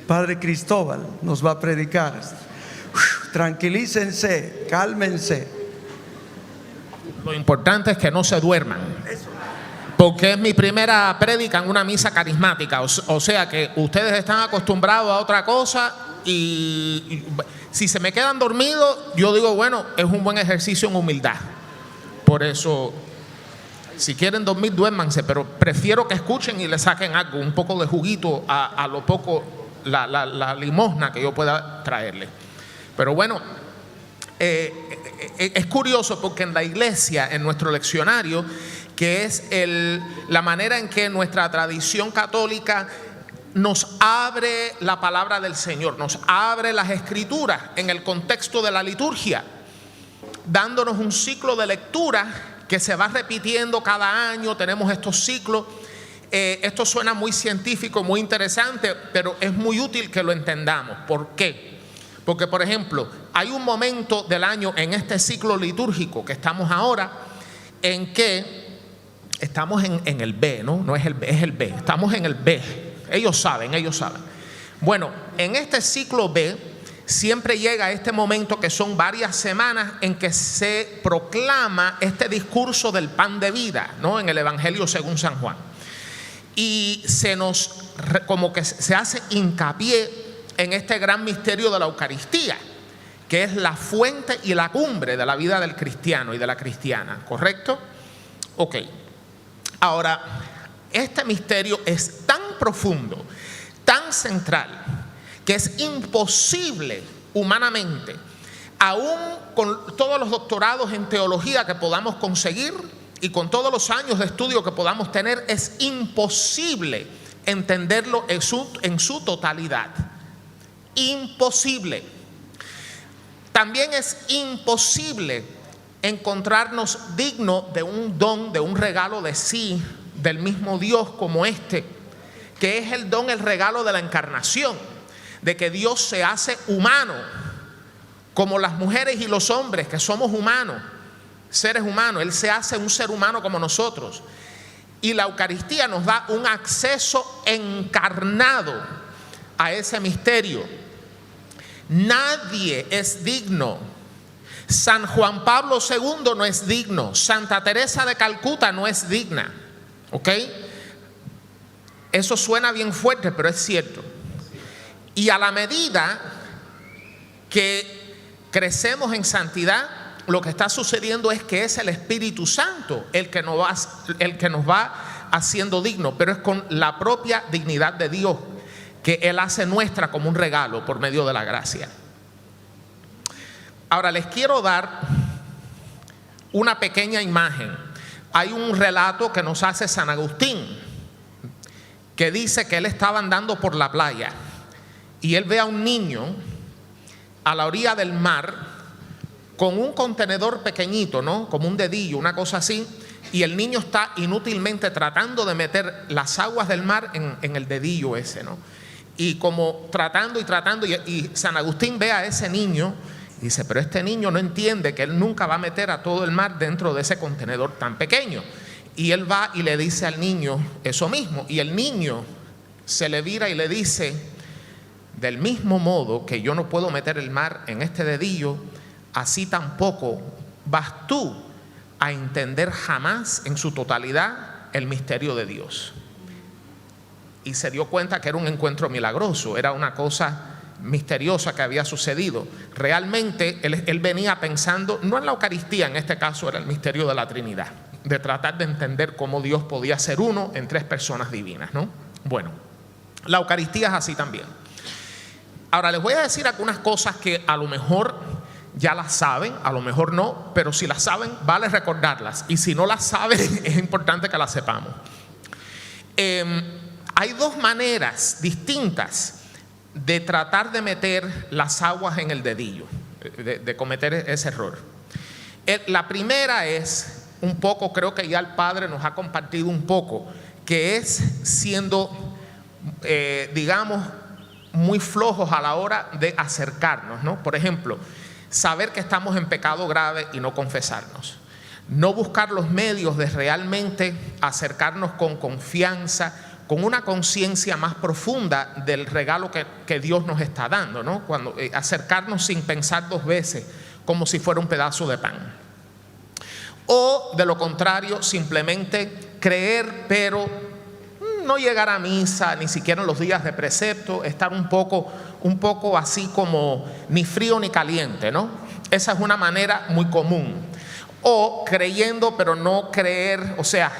Padre Cristóbal nos va a predicar. Tranquilícense, cálmense. Lo importante es que no se duerman, porque es mi primera prédica en una misa carismática. O sea que ustedes están acostumbrados a otra cosa y si se me quedan dormidos, yo digo, bueno, es un buen ejercicio en humildad. Por eso, si quieren dormir, duérmanse, pero prefiero que escuchen y le saquen algo, un poco de juguito a lo poco, la limosna que yo pueda traerle. Pero bueno, es curioso porque en la iglesia, en nuestro leccionario, que es la manera en que nuestra tradición católica nos abre la palabra del Señor, nos abre las escrituras en el contexto de la liturgia, dándonos un ciclo de lectura que se va repitiendo cada año. Tenemos estos ciclos. Esto suena muy científico, muy interesante, pero es muy útil que lo entendamos. ¿Por qué? Porque, por ejemplo, hay un momento del año en este ciclo litúrgico que estamos ahora, en que estamos en el B, ¿no? No es el B, es el B. Estamos en el B. Ellos saben. Bueno, en este ciclo B siempre llega este momento que son varias semanas en que se proclama este discurso del pan de vida, ¿no? En el Evangelio según San Juan. Y como que se hace hincapié en este gran misterio de la Eucaristía, que es la fuente y la cumbre de la vida del cristiano y de la cristiana, ¿correcto? Ok. Ahora, este misterio es tan profundo, tan central, que es imposible humanamente, aún con todos los doctorados en teología que podamos conseguir y con todos los años de estudio que podamos tener, es imposible entenderlo en su totalidad. Imposible. También es imposible encontrarnos dignos de un don, de un regalo de sí, del mismo Dios como este, que es el don, el regalo de la encarnación, de que Dios se hace humano, como las mujeres y los hombres que somos humanos, seres humanos. Él se hace un ser humano como nosotros. Y la Eucaristía nos da un acceso encarnado a ese misterio. Nadie es digno. San Juan Pablo II no es digno. Santa Teresa de Calcuta no es digna. ¿Ok? Eso suena bien fuerte, pero es cierto. Y a la medida que crecemos en santidad, lo que está sucediendo es que es el Espíritu Santo el que nos va haciendo digno, pero es con la propia dignidad de Dios que Él hace nuestra como un regalo por medio de la gracia. Ahora les quiero dar una pequeña imagen. Hay un relato que nos hace San Agustín, que dice que él estaba andando por la playa y él ve a un niño a la orilla del mar con un contenedor pequeñito, ¿no? Como un dedillo, una cosa así, y el niño está inútilmente tratando de meter las aguas del mar en el dedillo ese, ¿no? Y como tratando y San Agustín ve a ese niño y dice, pero este niño no entiende que él nunca va a meter a todo el mar dentro de ese contenedor tan pequeño. Y él va y le dice al niño eso mismo, y el niño se le vira y le dice, del mismo modo que yo no puedo meter el mar en este dedillo, así tampoco vas tú a entender jamás en su totalidad el misterio de Dios. Y se dio cuenta que era un encuentro milagroso, era una cosa misteriosa que había sucedido. Realmente él venía pensando, no en la Eucaristía, en este caso era el misterio de la Trinidad, de tratar de entender cómo Dios podía ser uno en tres personas divinas, ¿no? Bueno, la Eucaristía es así también. Ahora les voy a decir algunas cosas que a lo mejor ya las saben, a lo mejor no, pero si las saben, vale recordarlas. Y si no las saben, es importante que las sepamos. Hay dos maneras distintas de tratar de meter las aguas en el dedillo, de cometer ese error. La primera es un poco, creo que ya el Padre nos ha compartido un poco, que es siendo, digamos, muy flojos a la hora de acercarnos, ¿no? Por ejemplo, saber que estamos en pecado grave y no confesarnos. No buscar los medios de realmente acercarnos con confianza, con una conciencia más profunda del regalo que Dios nos está dando, ¿no? Cuando acercarnos sin pensar dos veces, como si fuera un pedazo de pan. O de lo contrario, simplemente creer, pero no llegar a misa, ni siquiera en los días de precepto, estar un poco así como ni frío ni caliente, ¿no? Esa es una manera muy común. O creyendo, pero no creer, o sea,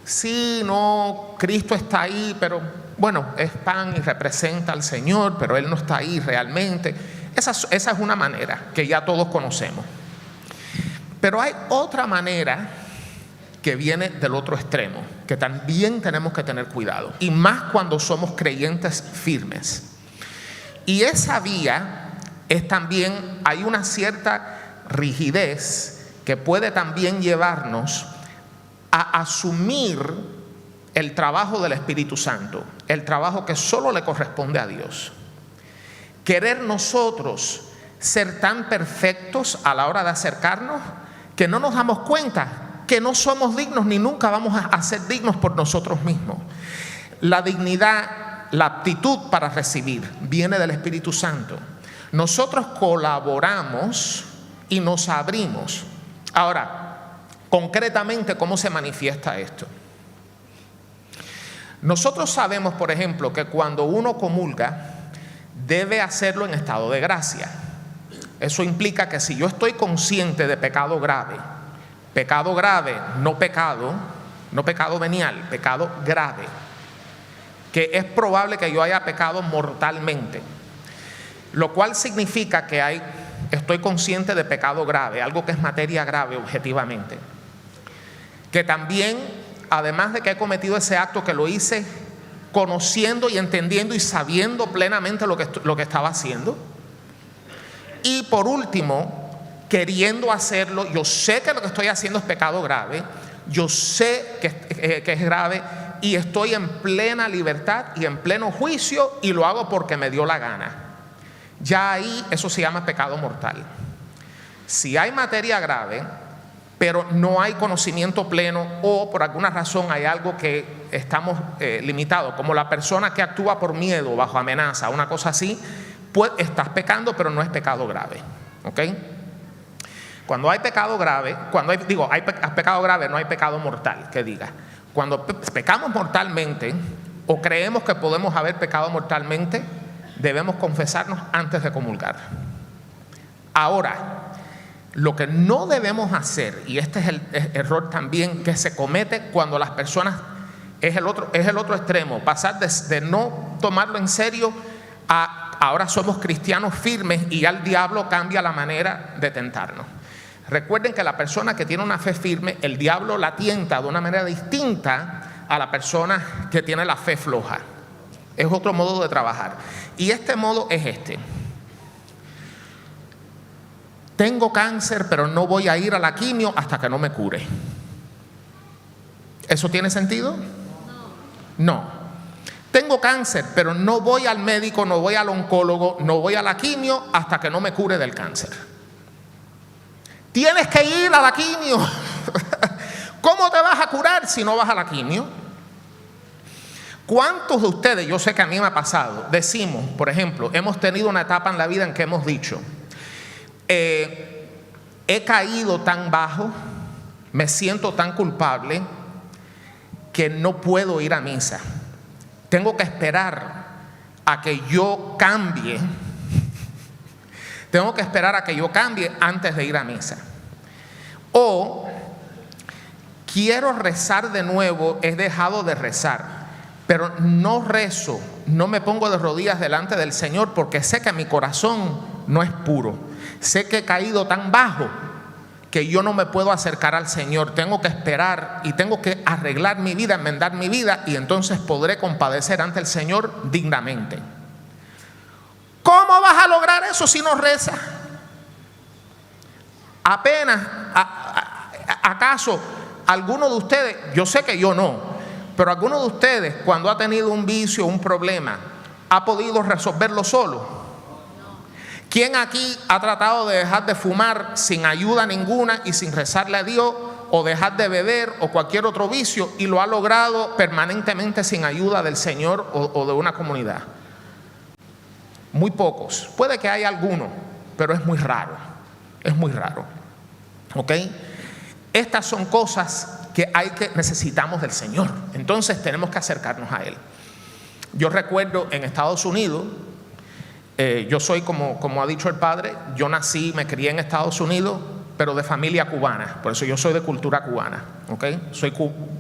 sí, no, Cristo está ahí, pero bueno, es pan y representa al Señor, pero Él no está ahí realmente. Esa es una manera que ya todos conocemos. Pero hay otra manera que viene del otro extremo, que también tenemos que tener cuidado, y más cuando somos creyentes firmes. Y esa vía es también, hay una cierta rigidez que puede también llevarnos a asumir el trabajo del Espíritu Santo, el trabajo que solo le corresponde a Dios. Querer nosotros ser tan perfectos a la hora de acercarnos que no nos damos cuenta que no somos dignos ni nunca vamos a ser dignos por nosotros mismos. La dignidad, la aptitud para recibir viene del Espíritu Santo. Nosotros colaboramos y nos abrimos. Ahora, concretamente, ¿cómo se manifiesta esto? Nosotros sabemos, por ejemplo, que cuando uno comulga, debe hacerlo en estado de gracia. Eso implica que si yo estoy consciente de pecado grave, no pecado venial, pecado grave, que es probable que yo haya pecado mortalmente, lo cual significa que estoy consciente de pecado grave, algo que es materia grave objetivamente, que también, además de que he cometido ese acto, que lo hice conociendo y entendiendo y sabiendo plenamente lo que estaba haciendo, y por último, queriendo hacerlo, yo sé que lo que estoy haciendo es pecado grave, yo sé que es grave y estoy en plena libertad y en pleno juicio y lo hago porque me dio la gana. Ya ahí eso se llama pecado mortal. Si hay materia grave, pero no hay conocimiento pleno o por alguna razón hay algo que estamos limitados, como la persona que actúa por miedo, bajo amenaza, una cosa así, pues estás pecando, pero no es pecado grave. ¿Ok? Cuando hay pecado grave, hay pecado grave, no hay pecado mortal, que diga. Cuando pecamos mortalmente o creemos que podemos haber pecado mortalmente, debemos confesarnos antes de comulgar. Ahora, lo que no debemos hacer, y este es el error también que se comete cuando las personas, es el otro extremo, pasar de no tomarlo en serio a ahora somos cristianos firmes y ya el diablo cambia la manera de tentarnos. Recuerden que la persona que tiene una fe firme, el diablo la tienta de una manera distinta a la persona que tiene la fe floja. Es otro modo de trabajar. Y este modo es este. Tengo cáncer, pero no voy a ir a la quimio hasta que no me cure. ¿Eso tiene sentido? No. Tengo cáncer, pero no voy al médico, no voy al oncólogo, no voy a la quimio hasta que no me cure del cáncer. Tienes que ir a la quimio. ¿Cómo te vas a curar si no vas a la quimio? ¿Cuántos de ustedes, yo sé que a mí me ha pasado, decimos, por ejemplo, hemos tenido una etapa en la vida en que hemos dicho, he caído tan bajo, me siento tan culpable que no puedo ir a misa. Tengo que esperar a que yo cambie. Tengo que esperar a que yo cambie antes de ir a misa. O quiero rezar de nuevo, he dejado de rezar, pero no rezo, no me pongo de rodillas delante del Señor porque sé que mi corazón no es puro. Sé que he caído tan bajo que yo no me puedo acercar al Señor. Tengo que esperar y tengo que arreglar mi vida, enmendar mi vida, y entonces podré compadecer ante el Señor dignamente. ¿Cómo vas a lograr eso si no rezas? Apenas, ¿acaso alguno de ustedes, yo sé que yo no, pero alguno de ustedes cuando ha tenido un vicio, un problema, ha podido resolverlo solo? ¿Quién aquí ha tratado de dejar de fumar sin ayuda ninguna y sin rezarle a Dios o dejar de beber o cualquier otro vicio, y lo ha logrado permanentemente sin ayuda del Señor o de una comunidad. Muy pocos. Puede que haya alguno, pero es muy raro. Es muy raro. ¿Ok? Estas son cosas que necesitamos del Señor. Entonces tenemos que acercarnos a Él. Yo recuerdo en Estados Unidos, yo soy como ha dicho el padre, yo nací, me crié en Estados Unidos, pero de familia cubana. Por eso yo soy de cultura cubana. ¿Ok?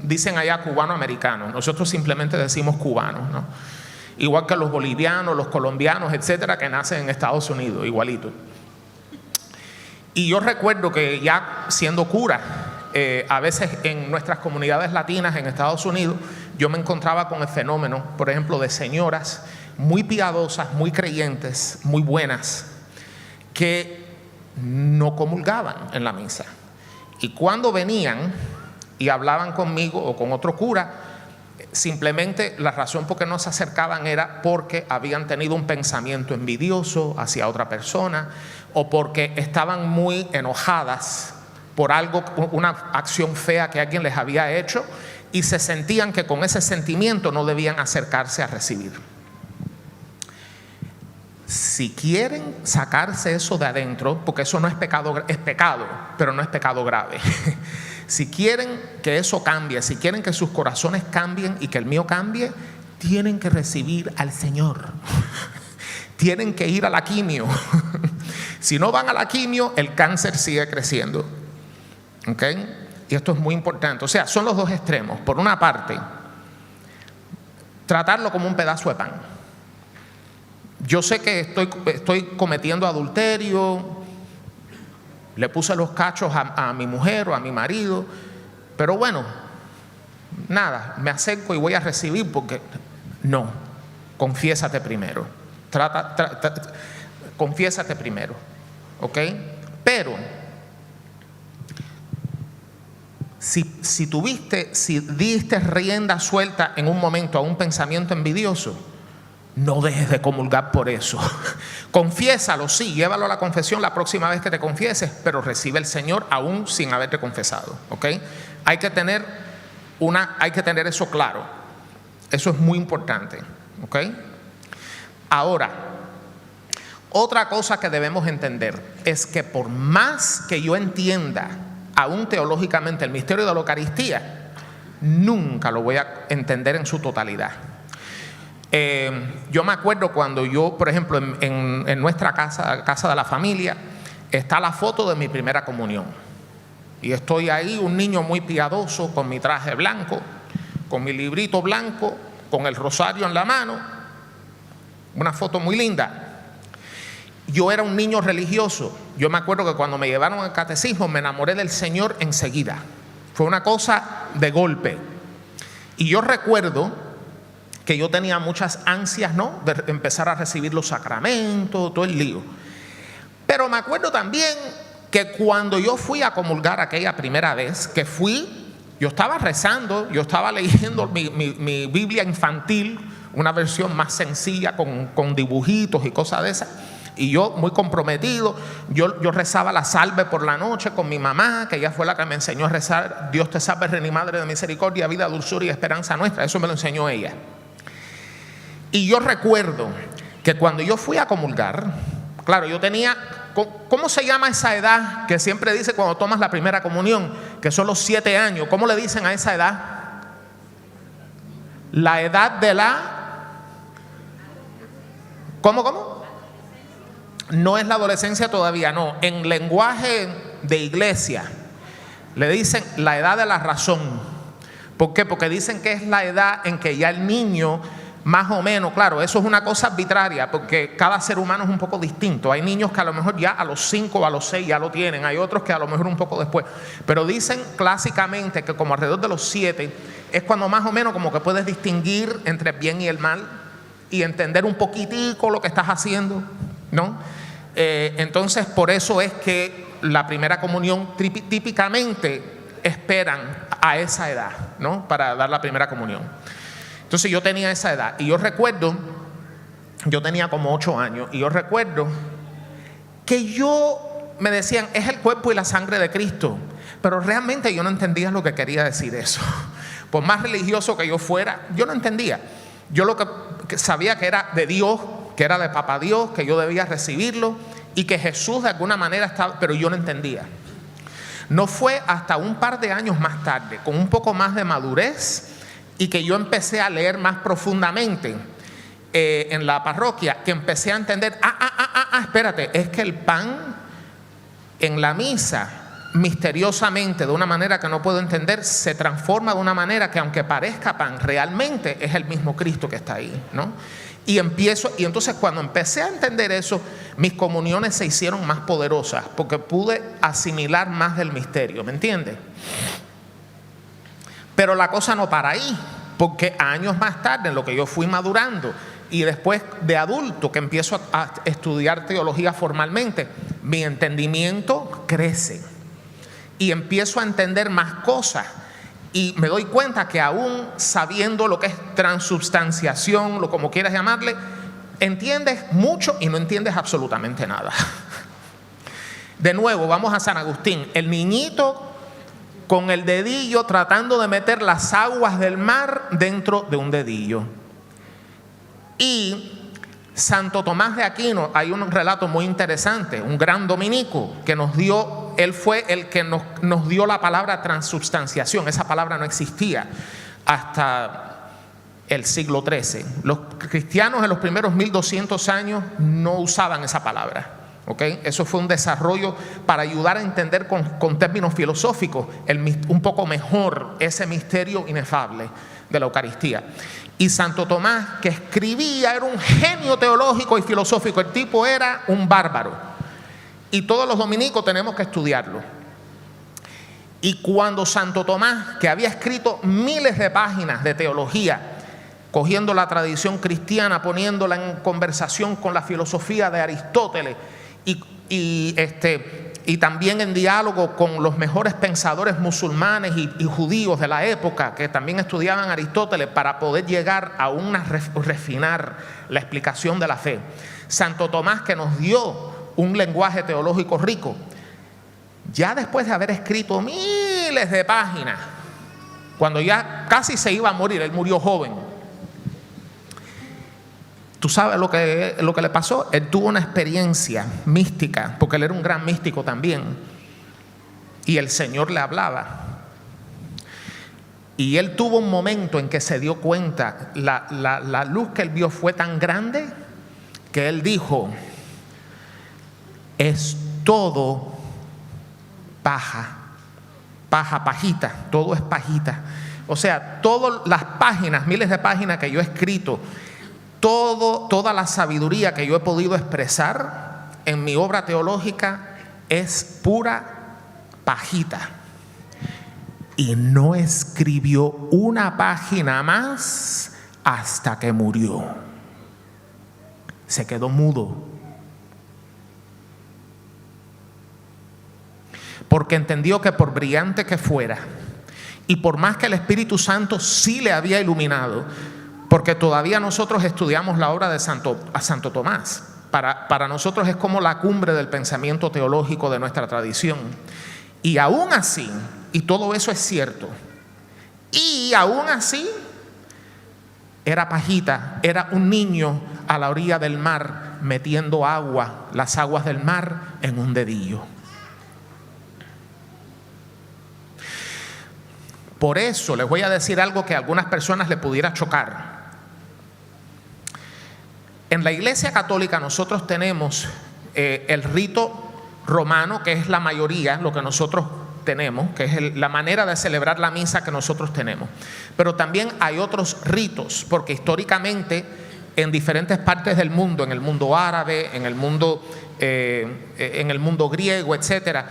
Dicen allá cubano-americano. Nosotros simplemente decimos cubanos, ¿no? Igual que los bolivianos, los colombianos, etcétera, que nacen en Estados Unidos, igualito. Y yo recuerdo que ya siendo cura, a veces en nuestras comunidades latinas en Estados Unidos, yo me encontraba con el fenómeno, por ejemplo, de señoras muy piadosas, muy creyentes, muy buenas, que no comulgaban en la misa. Y cuando venían y hablaban conmigo o con otro cura, simplemente la razón por qué no se acercaban era porque habían tenido un pensamiento envidioso hacia otra persona, o porque estaban muy enojadas por algo, una acción fea que alguien les había hecho, y se sentían que con ese sentimiento no debían acercarse a recibir. Si quieren sacarse eso de adentro, porque eso no es pecado, es pecado, pero no es pecado grave. Si quieren que eso cambie, si quieren que sus corazones cambien y que el mío cambie, tienen que recibir al Señor. Tienen que ir a la quimio. Si no van a la quimio, el cáncer sigue creciendo. ¿Ok? Y esto es muy importante. O sea, son los dos extremos. Por una parte, tratarlo como un pedazo de pan. Yo sé que estoy cometiendo adulterio, le puse los cachos a mi mujer o a mi marido, pero bueno, nada, me acerco y voy a recibir, porque no, confiésate primero. Confiésate primero, ¿ok? Pero si diste rienda suelta en un momento a un pensamiento envidioso, no dejes de comulgar por eso. Confiésalo, sí, llévalo a la confesión la próxima vez que te confieses, pero recibe al Señor aún sin haberte confesado, ¿ok? Hay que tener eso claro. Eso es muy importante, ¿ok? Ahora, otra cosa que debemos entender es que por más que yo entienda aún teológicamente el misterio de la Eucaristía, nunca lo voy a entender en su totalidad. Yo me acuerdo cuando yo, por ejemplo, en nuestra casa de la familia, está la foto de mi primera comunión. Y estoy ahí, un niño muy piadoso, con mi traje blanco, con mi librito blanco, con el rosario en la mano. Una foto muy linda. Yo era un niño religioso. Yo me acuerdo que cuando me llevaron al catecismo me enamoré del Señor enseguida. Fue una cosa de golpe. Y yo recuerdo que yo tenía muchas ansias, ¿no?, de empezar a recibir los sacramentos, todo el lío. Pero me acuerdo también que cuando yo fui a comulgar aquella primera vez que fui, yo estaba rezando, yo estaba leyendo mi Biblia infantil, una versión más sencilla con dibujitos y cosas de esas. Y yo muy comprometido, yo rezaba la salve por la noche con mi mamá, que ella fue la que me enseñó a rezar: Dios te salve, Reina y Madre de misericordia, vida, dulzura y esperanza nuestra. Eso me lo enseñó ella. Y yo recuerdo que cuando yo fui a comulgar, claro, yo tenía, ¿cómo se llama esa edad que siempre dice cuando tomas la primera comunión? Que son los 7 años. ¿Cómo le dicen a esa edad? La edad de la... ¿Cómo? No es la adolescencia todavía, no. En lenguaje de iglesia le dicen la edad de la razón. ¿Por qué? Porque dicen que es la edad en que ya el niño, más o menos, claro, eso es una cosa arbitraria, porque cada ser humano es un poco distinto. Hay niños que a lo mejor ya a los 5 o a los 6 ya lo tienen, hay otros que a lo mejor un poco después. Pero dicen clásicamente que como alrededor de los 7 es cuando más o menos como que puedes distinguir entre el bien y el mal y entender un poquitico lo que estás haciendo, ¿no? Entonces, por eso es que la primera comunión típicamente esperan a esa edad, ¿no?, para dar la primera comunión. Entonces yo tenía esa edad y yo recuerdo, yo tenía como 8 años y yo recuerdo que me decían, es el cuerpo y la sangre de Cristo. Pero realmente yo no entendía lo que quería decir eso. Por más religioso que yo fuera, yo no entendía. Yo lo que sabía que era de Dios, que era de Papá Dios, que yo debía recibirlo y que Jesús de alguna manera estaba, pero yo no entendía. No fue hasta un par de años más tarde, con un poco más de madurez y que yo empecé a leer más profundamente en la parroquia, que empecé a entender, espérate, es que el pan en la misa, misteriosamente, de una manera que no puedo entender, se transforma de una manera que aunque parezca pan, realmente es el mismo Cristo que está ahí, ¿no? Y entonces cuando empecé a entender eso, mis comuniones se hicieron más poderosas, porque pude asimilar más del misterio, ¿me entiendes? Pero la cosa no para ahí, porque años más tarde, en lo que yo fui madurando, y después de adulto que empiezo a estudiar teología formalmente, mi entendimiento crece y empiezo a entender más cosas. Y me doy cuenta que aún sabiendo lo que es transubstanciación, lo como quieras llamarle, entiendes mucho y no entiendes absolutamente nada. De nuevo, vamos a San Agustín. El niñito con el dedillo tratando de meter las aguas del mar dentro de un dedillo. Y Santo Tomás de Aquino, hay un relato muy interesante, un gran dominico que nos dio, él fue el que nos dio la palabra transubstanciación. Esa palabra no existía hasta el siglo XIII. Los cristianos en los primeros 1200 años no usaban esa palabra. ¿Okay? Eso fue un desarrollo para ayudar a entender con términos filosóficos un poco mejor ese misterio inefable de la Eucaristía. Y Santo Tomás, que escribía, era un genio teológico y filosófico. El tipo era un bárbaro. Y todos los dominicos tenemos que estudiarlo. Y cuando Santo Tomás, que había escrito miles de páginas de teología, cogiendo la tradición cristiana, poniéndola en conversación con la filosofía de Aristóteles, y también en diálogo con los mejores pensadores musulmanes y judíos de la época, que también estudiaban Aristóteles para poder llegar a refinar la explicación de la fe. Santo Tomás, que nos dio un lenguaje teológico rico, ya después de haber escrito miles de páginas, cuando ya casi se iba a morir, él murió joven. ¿Tú sabes lo que le pasó? Él tuvo una experiencia mística, porque él era un gran místico también. Y el Señor le hablaba. Y él tuvo un momento en que se dio cuenta, la luz que él vio fue tan grande, que él dijo, es todo paja, pajita, todo es pajita. O sea, todas las páginas, miles de páginas que yo he escrito, toda la sabiduría que yo he podido expresar en mi obra teológica es pura pajita. Y no escribió una página más hasta que murió. Se quedó mudo. Porque entendió que por brillante que fuera, y por más que el Espíritu Santo sí le había iluminado, porque todavía nosotros estudiamos la obra de Santo Tomás. Para nosotros es como la cumbre del pensamiento teológico de nuestra tradición. Y aún así, y todo eso es cierto, y aún así, era pajita, era un niño a la orilla del mar metiendo las aguas del mar en un dedillo. Por eso les voy a decir algo que a algunas personas le pudiera chocar. En la Iglesia Católica nosotros tenemos el rito romano, que es la mayoría, lo que nosotros tenemos, que es la manera de celebrar la misa que nosotros tenemos. Pero también hay otros ritos, porque históricamente en diferentes partes del mundo, en el mundo árabe, en el mundo griego, etcétera,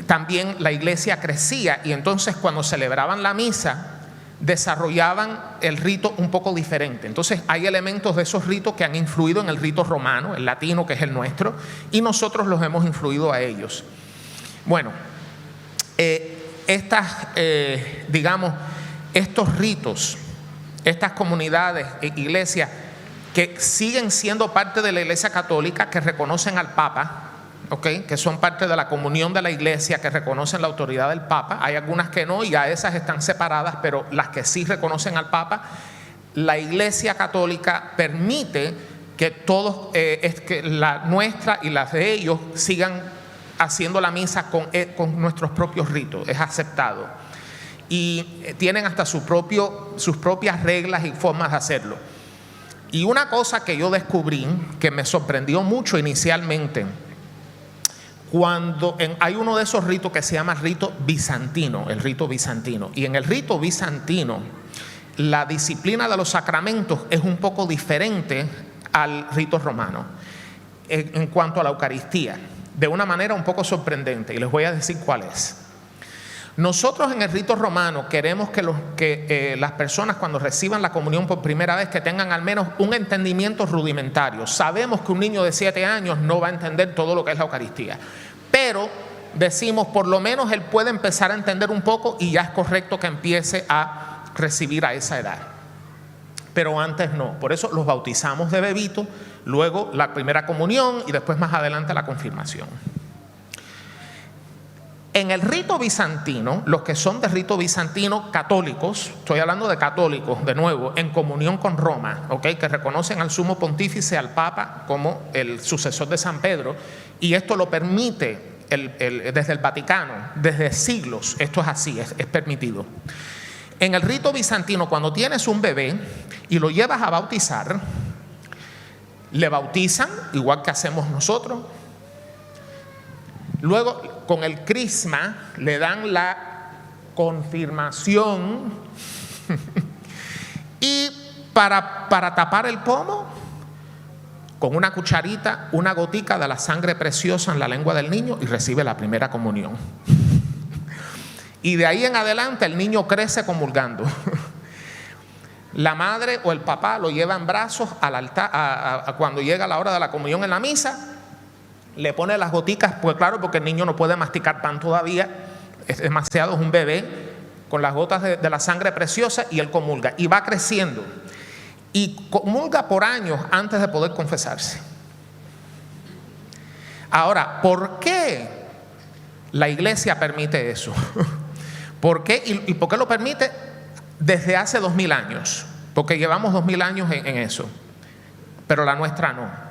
también la iglesia crecía, y entonces cuando celebraban la misa desarrollaban el rito un poco diferente. Entonces hay elementos de esos ritos que han influido en el rito romano, el latino, que es el nuestro, y nosotros los hemos influido a ellos. Bueno, estos ritos, estas comunidades, iglesias que siguen siendo parte de la Iglesia Católica, que reconocen al Papa, ¿okay? Que son parte de la comunión de la iglesia, que reconocen la autoridad del Papa. Hay algunas que no, y a esas están separadas, pero las que sí reconocen al Papa, la Iglesia Católica permite que todos, que la nuestra y las de ellos sigan haciendo la misa con nuestros propios ritos. Es aceptado. Y tienen hasta sus propias reglas y formas de hacerlo. Y una cosa que yo descubrí que me sorprendió mucho inicialmente, cuando hay uno de esos ritos que se llama rito bizantino, el rito bizantino. Y en el rito bizantino, la disciplina de los sacramentos es un poco diferente al rito romano en cuanto a la Eucaristía, de una manera un poco sorprendente, y les voy a decir cuál es. Nosotros en el rito romano queremos que las personas, cuando reciban la comunión por primera vez, que tengan al menos un entendimiento rudimentario. Sabemos que un niño de 7 años no va a entender todo lo que es la Eucaristía, pero decimos, por lo menos él puede empezar a entender un poco, y ya es correcto que empiece a recibir a esa edad. Pero antes no. Por eso los bautizamos de bebito, luego la primera comunión y después más adelante la confirmación. En el rito bizantino, los que son de rito bizantino católicos, estoy hablando de católicos, de nuevo, en comunión con Roma, ¿okay? Que reconocen al sumo pontífice, al Papa, como el sucesor de San Pedro, y esto lo permite desde el Vaticano, desde siglos. Esto es así, es permitido. En el rito bizantino, cuando tienes un bebé y lo llevas a bautizar, le bautizan, igual que hacemos nosotros. Luego, con el crisma, le dan la confirmación. Y para tapar el pomo, con una cucharita, una gotica de la sangre preciosa en la lengua del niño, y recibe la primera comunión. Y de ahí en adelante el niño crece comulgando. La madre o el papá lo lleva en brazos al altar, cuando llega la hora de la comunión en la misa. Le pone las goticas, pues claro, porque el niño no puede masticar pan todavía, es demasiado, es un bebé, con las gotas de la sangre preciosa, y él comulga. Y va creciendo. Y comulga por años antes de poder confesarse. Ahora, ¿por qué la iglesia permite eso? ¿Por qué? ¿Y por qué lo permite? Desde hace 2000 años. Porque llevamos 2000 años en eso. Pero la nuestra no.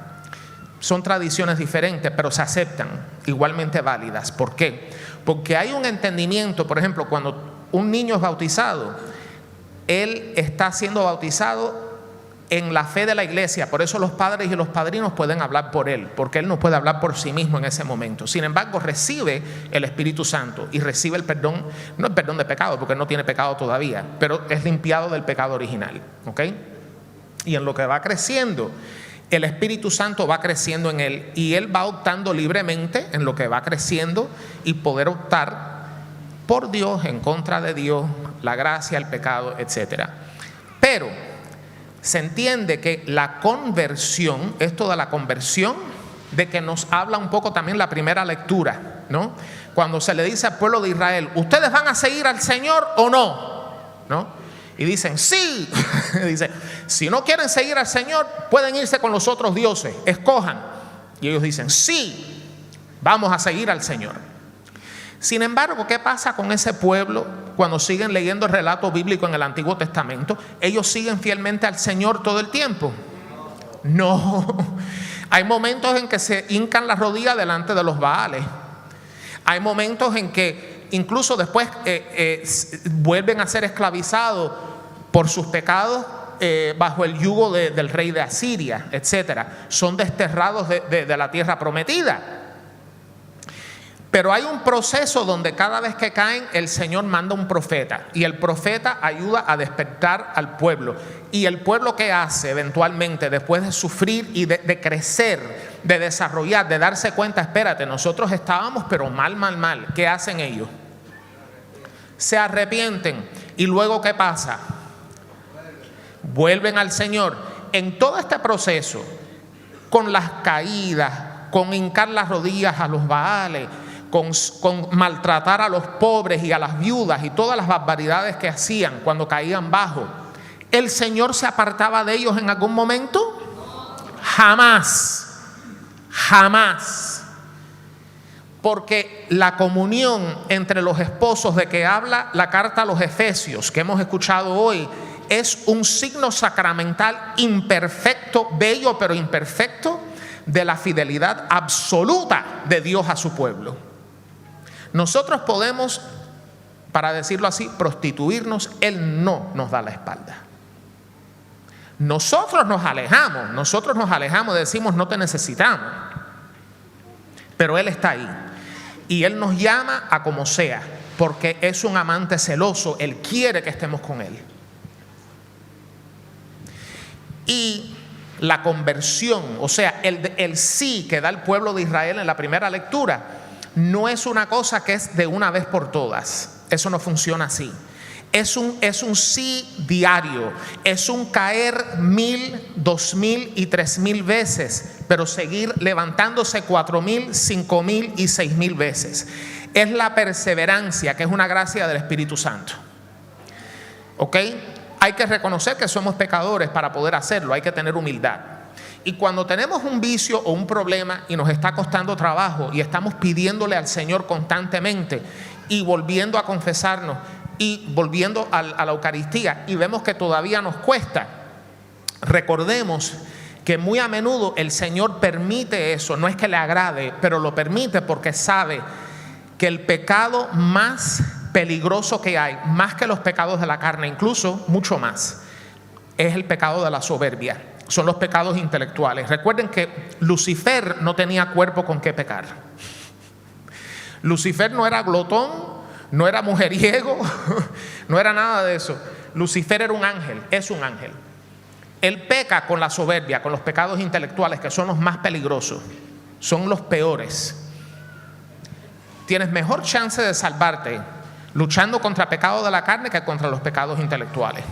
Son tradiciones diferentes, pero se aceptan, igualmente válidas. ¿Por qué? Porque hay un entendimiento. Por ejemplo, cuando un niño es bautizado, él está siendo bautizado en la fe de la iglesia. Por eso los padres y los padrinos pueden hablar por él, porque él no puede hablar por sí mismo en ese momento. Sin embargo, recibe el Espíritu Santo y recibe el perdón, no el perdón de pecado, porque no tiene pecado todavía, pero es limpiado del pecado original, ¿ok? Y en lo que va creciendo, el Espíritu Santo va creciendo en él, y él va optando libremente en lo que va creciendo, y poder optar por Dios, en contra de Dios, la gracia, el pecado, etc. Pero se entiende que la conversión, esto de la conversión, de que nos habla un poco también la primera lectura, ¿no? Cuando se le dice al pueblo de Israel, ¿ustedes van a seguir al Señor o no? ¿No? Y dicen, sí. Dice, si no quieren seguir al Señor, pueden irse con los otros dioses, escojan. Y ellos dicen, sí, vamos a seguir al Señor. Sin embargo, ¿qué pasa con ese pueblo cuando siguen leyendo el relato bíblico en el Antiguo Testamento? ¿Ellos siguen fielmente al Señor todo el tiempo? No. Hay momentos en que se hincan las rodillas delante de los Baales. Hay momentos en que incluso después vuelven a ser esclavizados por sus pecados bajo el yugo del rey de Asiria, etc. Son desterrados de la tierra prometida. Pero hay un proceso donde cada vez que caen, el Señor manda un profeta, y el profeta ayuda a despertar al pueblo. Y el pueblo, ¿qué hace eventualmente después de sufrir y de crecer, de desarrollar, de darse cuenta? Espérate, nosotros estábamos pero mal. ¿Qué hacen ellos? Se arrepienten. ¿Y luego qué pasa? Vuelven al Señor. En todo este proceso, con las caídas, con hincar las rodillas a los Baales, con maltratar a los pobres y a las viudas y todas las barbaridades que hacían cuando caían bajo, ¿el Señor se apartaba de ellos en algún momento? Jamás. Porque la comunión entre los esposos de que habla la carta a los Efesios que hemos escuchado hoy es un signo sacramental imperfecto, bello pero imperfecto, de la fidelidad absoluta de Dios a su pueblo. Nosotros podemos, para decirlo así, prostituirnos, Él no nos da la espalda. Nosotros nos alejamos, decimos no te necesitamos, pero Él está ahí. Y Él nos llama a como sea, porque es un amante celoso. Él quiere que estemos con Él. Y la conversión, o sea, el sí que da el pueblo de Israel en la primera lectura, no es una cosa que es de una vez por todas. Eso no funciona así. Es un sí diario, es un caer 1000, 2000 y 3000 veces, pero seguir levantándose 4000, 5000 y 6000 veces. Es la perseverancia, que es una gracia del Espíritu Santo. ¿Ok? Hay que reconocer que somos pecadores para poder hacerlo, hay que tener humildad. Y cuando tenemos un vicio o un problema y nos está costando trabajo y estamos pidiéndole al Señor constantemente y volviendo a confesarnos, y volviendo a la Eucaristía y vemos que todavía nos cuesta, recordemos que muy a menudo el Señor permite eso, no es que le agrade, pero lo permite porque sabe que el pecado más peligroso que hay, más que los pecados de la carne, incluso mucho más, es el pecado de la soberbia, son los pecados intelectuales. Recuerden que Lucifer no tenía cuerpo con qué pecar. Lucifer no era glotón, no era mujeriego, no era nada de eso. Lucifer era un ángel, es un ángel. Él peca con la soberbia, con los pecados intelectuales, que son los más peligrosos, son los peores. Tienes mejor chance de salvarte luchando contra el pecado de la carne que contra los pecados intelectuales.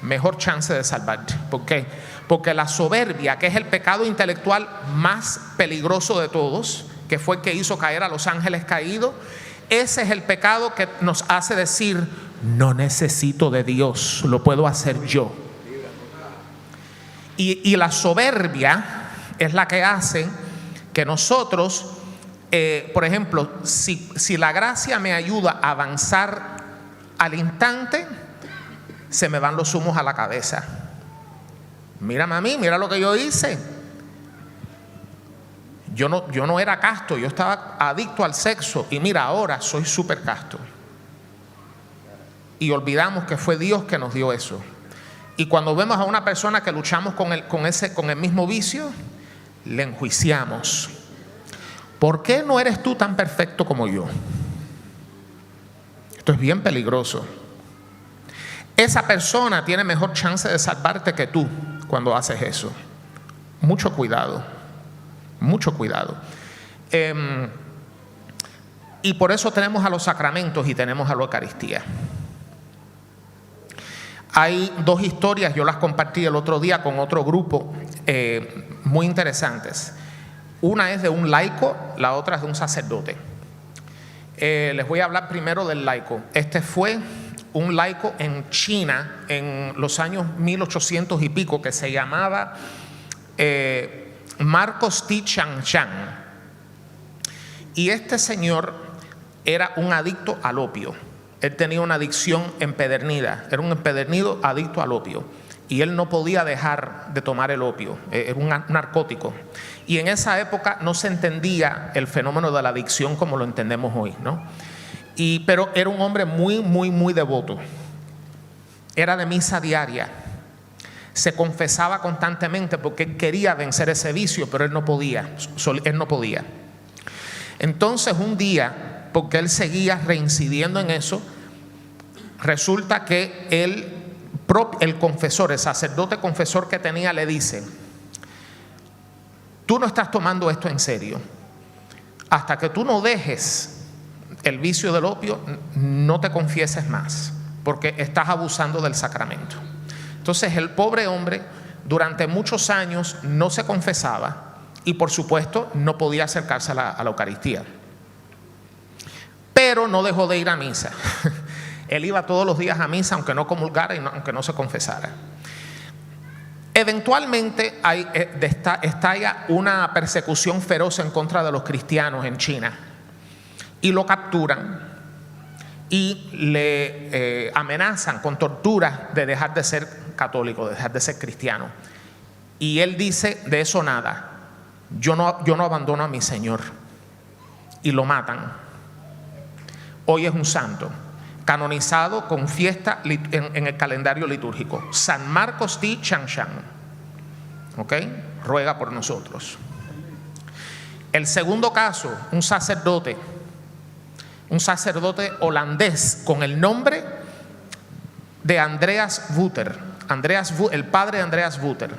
Mejor chance de salvarte. ¿Por qué? Porque la soberbia, que es el pecado intelectual más peligroso de todos, que fue el que hizo caer a los ángeles caídos, ese es el pecado que nos hace decir, no necesito de Dios, lo puedo hacer yo. Y la soberbia es la que hace que nosotros, por ejemplo, si la gracia me ayuda a avanzar al instante, se me van los humos a la cabeza. Mírame a mí, mira lo que yo hice. Yo no era casto, yo estaba adicto al sexo y mira, ahora soy súper casto. Y olvidamos que fue Dios que nos dio eso. Y cuando vemos a una persona que luchamos con el mismo vicio, le enjuiciamos. ¿Por qué no eres tú tan perfecto como yo? Esto es bien peligroso. Esa persona tiene mejor chance de salvarte que tú cuando haces eso. Mucho cuidado. Mucho cuidado. Y por eso tenemos a los sacramentos y tenemos a la Eucaristía. Hay dos historias, yo las compartí el otro día con otro grupo, muy interesantes. Una es de un laico, la otra es de un sacerdote. Les voy a hablar primero del laico. Este fue un laico en China en los años 1800 y pico, que se llamaba Marcos T. Chang. Y este señor era un adicto al opio. Él tenía una adicción empedernida, era un empedernido adicto al opio. Y él no podía dejar de tomar el opio, era un narcótico. Y en esa época no se entendía el fenómeno de la adicción como lo entendemos hoy, ¿no? Pero era un hombre muy, muy, muy devoto. Era de misa diaria. Se confesaba constantemente porque él quería vencer ese vicio, pero él no podía. Entonces un día, porque él seguía reincidiendo en eso, resulta que el confesor, el sacerdote confesor que tenía, le dice: tú no estás tomando esto en serio. Hasta que tú no dejes el vicio del opio, no te confieses más, porque estás abusando del sacramento. Entonces el pobre hombre durante muchos años no se confesaba y por supuesto no podía acercarse a la Eucaristía. Pero no dejó de ir a misa. Él iba todos los días a misa, aunque no comulgara y aunque no se confesara. Eventualmente estalla una persecución feroz en contra de los cristianos en China. y lo capturan y le amenazan con tortura de dejar de ser católico, de dejar de ser cristiano. Y él dice: de eso nada, yo no abandono a mi Señor. Y lo matan. Hoy es un santo, canonizado con fiesta en el calendario litúrgico. San Marcos de Changshan, ¿ok? Ruega por nosotros. El segundo caso, un sacerdote holandés con el nombre de Andreas Buter. El padre de Andreas Buter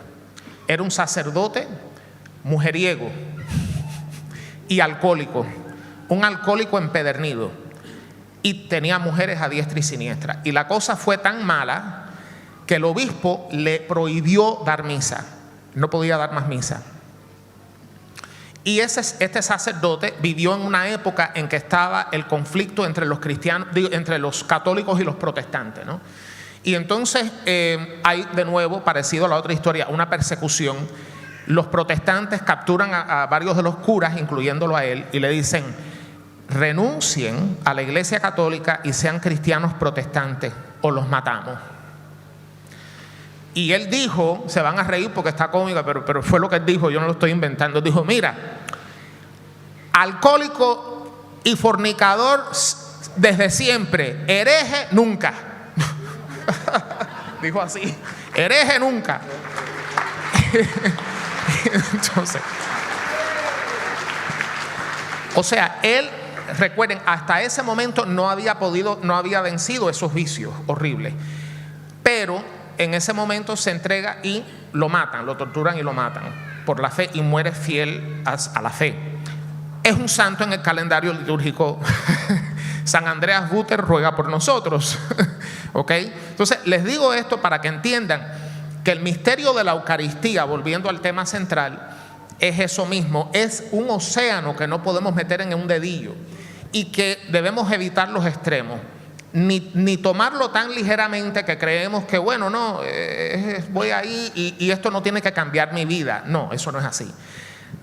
era un sacerdote mujeriego y alcohólico, un alcohólico empedernido, y tenía mujeres a diestra y siniestra. Y la cosa fue tan mala que el obispo le prohibió dar misa, no podía dar más misa. Y este sacerdote vivió en una época en que estaba el conflicto entre los cristianos, entre los católicos y los protestantes, ¿no? Y entonces hay de nuevo, parecido a la otra historia, una persecución. Los protestantes capturan a varios de los curas, incluyéndolo a él, y le dicen: renuncien a la iglesia católica y sean cristianos protestantes o los matamos. Y él dijo, se van a reír porque está cómica, pero fue lo que él dijo, yo no lo estoy inventando. Dijo: mira, alcohólico y fornicador desde siempre, hereje nunca. Dijo así: hereje nunca. Entonces, o sea, él, recuerden, hasta ese momento no había vencido esos vicios horribles, pero en ese momento se entrega y lo matan, lo torturan y lo matan por la fe, y muere fiel a la fe. Es un santo en el calendario litúrgico. San Andreas Buter ruega por nosotros. ¿Ok? Entonces les digo esto para que entiendan que el misterio de la Eucaristía, volviendo al tema central, es eso mismo, es un océano que no podemos meter en un dedillo y que debemos evitar los extremos, ni tomarlo tan ligeramente que creemos que bueno, no, voy ahí y esto no tiene que cambiar mi vida. No, eso no es así.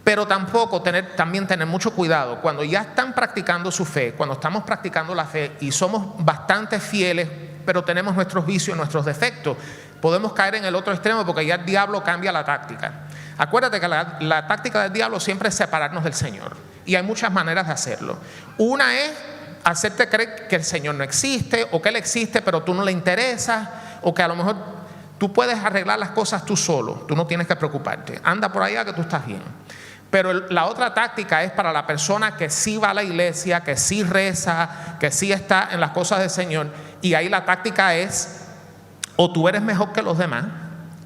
Pero tampoco también tener mucho cuidado cuando ya están practicando su fe, cuando estamos practicando la fe y somos bastante fieles, pero tenemos nuestros vicios, nuestros defectos. Podemos caer en el otro extremo porque ya el diablo cambia la táctica. Acuérdate que la táctica del diablo siempre es separarnos del Señor. Y hay muchas maneras de hacerlo. Una es hacerte creer que el Señor no existe, o que Él existe pero tú no le interesas, o que a lo mejor tú puedes arreglar las cosas tú solo, tú no tienes que preocuparte, anda por allá que tú estás bien. Pero la otra táctica es para la persona que sí va a la iglesia, que sí reza, que sí está en las cosas del Señor, y ahí la táctica es: o tú eres mejor que los demás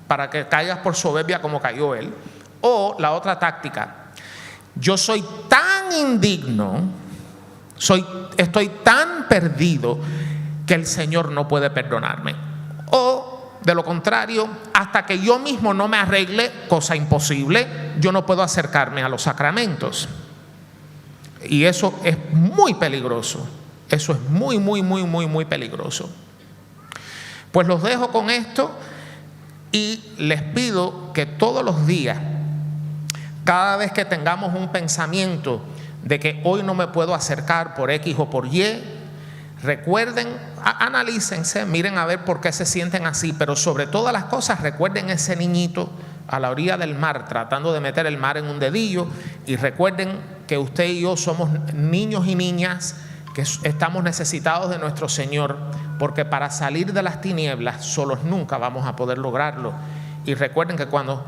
para que caigas por soberbia como cayó él, o la otra táctica: yo soy tan indigno, estoy tan perdido que el Señor no puede perdonarme. O de lo contrario, hasta que yo mismo no me arregle, cosa imposible, yo no puedo acercarme a los sacramentos. Y eso es muy peligroso. Eso es muy, muy, muy, muy, muy peligroso. Pues los dejo con esto y les pido que todos los días, cada vez que tengamos un pensamiento de que hoy no me puedo acercar por X o por Y, recuerden, analícense, miren a ver por qué se sienten así, pero sobre todas las cosas recuerden ese niñito a la orilla del mar tratando de meter el mar en un dedillo, y recuerden que usted y yo somos niños y niñas que estamos necesitados de nuestro Señor, porque para salir de las tinieblas solos nunca vamos a poder lograrlo. Y recuerden que cuando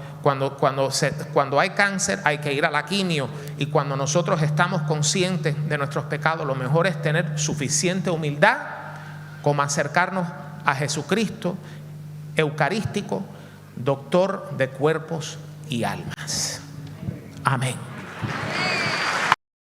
hay cáncer hay que ir a la quimio, y cuando nosotros estamos conscientes de nuestros pecados, lo mejor es tener suficiente humildad como acercarnos a Jesucristo eucarístico, doctor de cuerpos y almas. Amén.